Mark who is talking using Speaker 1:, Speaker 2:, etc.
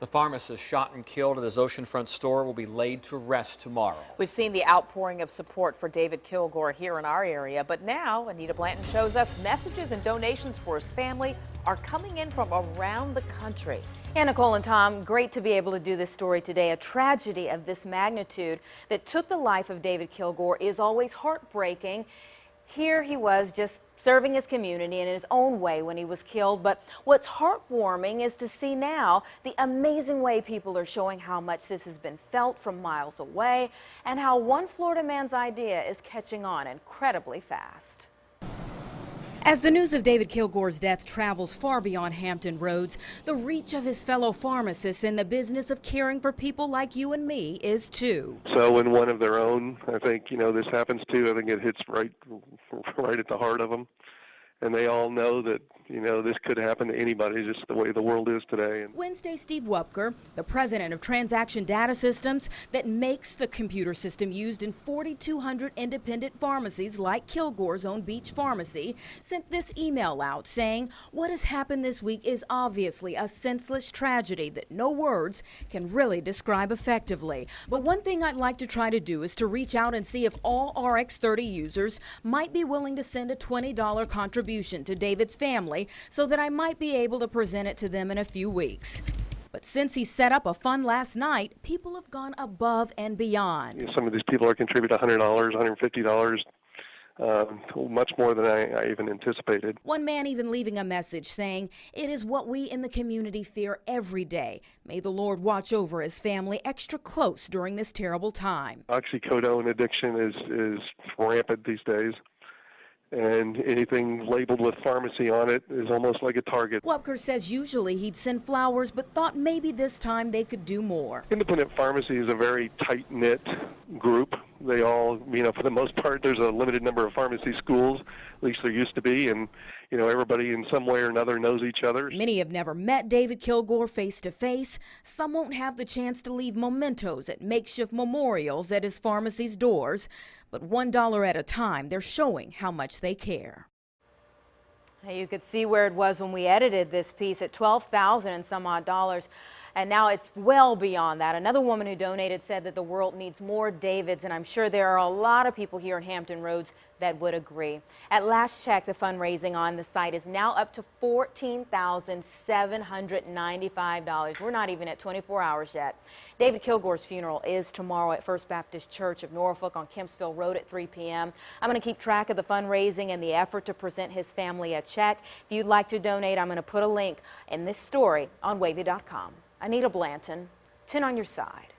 Speaker 1: The pharmacist shot and killed at his oceanfront store will be laid to rest tomorrow.
Speaker 2: We've seen the outpouring of support for David Kilgore here in our area, but now Anita Blanton shows us messages and donations for his family are coming in from around the country.
Speaker 3: Yeah, Nicole and Tom, great to be able to do this story today. A tragedy of this magnitude that took the life of David Kilgore is always heartbreaking. Here he was just serving his community in his own way when he was killed. But what's heartwarming is to see now the amazing way people are showing how much this has been felt from miles away and how one Florida man's idea is catching on incredibly fast.
Speaker 4: As the news of David Kilgore's death travels far beyond Hampton Roads, the reach of his fellow pharmacists in the business of caring for people like you and me is too.
Speaker 5: So when one of their own, I think, this happens too, I think it hits right at the heart of them. And they all know that, this could happen to anybody, just the way the world is today.
Speaker 4: Wednesday, Steve Wupker, the president of Transaction Data Systems that makes the computer system used in 4,200 independent pharmacies like Kilgore's own Beach Pharmacy, sent this email out saying what has happened this week is obviously a senseless tragedy that no words can really describe effectively. But one thing I'd like to try to do is to reach out and see if all RX30 users might be willing to send a $20 contribution to David's family so that I might be able to present it to them in a few weeks. But since he set up a fund last night, people have gone above and beyond.
Speaker 5: Some of these people are contributing $100, $150, much more than I even anticipated.
Speaker 4: One man even leaving a message saying, "It is what we in the community fear every day. May the Lord watch over his family extra close during this terrible time."
Speaker 5: Oxycodone addiction is rampant these days. And anything labeled with pharmacy on it is almost like a target.
Speaker 4: Wupker says usually he'd send flowers, but thought maybe this time they could do more.
Speaker 5: Independent pharmacy is a very tight-knit group. They all, for the most part, there's a limited number of pharmacy schools, at least there used to be, and, everybody in some way or another knows each other.
Speaker 4: Many have never met David Kilgore face to face. Some won't have the chance to leave mementos at makeshift memorials at his pharmacy's doors. But $1 at a time, they're showing how much they care.
Speaker 3: You could see where it was when we edited this piece at $12,000 and some odd dollars. And now it's well beyond that. Another woman who donated said that the world needs more Davids, and I'm sure there are a lot of people here in Hampton Roads that would agree. At last check, the fundraising on the site is now up to $14,795. We're not even at 24 hours yet. David Kilgore's funeral is tomorrow at First Baptist Church of Norfolk on Kempsville Road at 3 p.m. I'm going to keep track of the fundraising and the effort to present his family a check. If you'd like to donate, I'm going to put a link in this story on wavy.com. Anita Blanton, 10 on your side.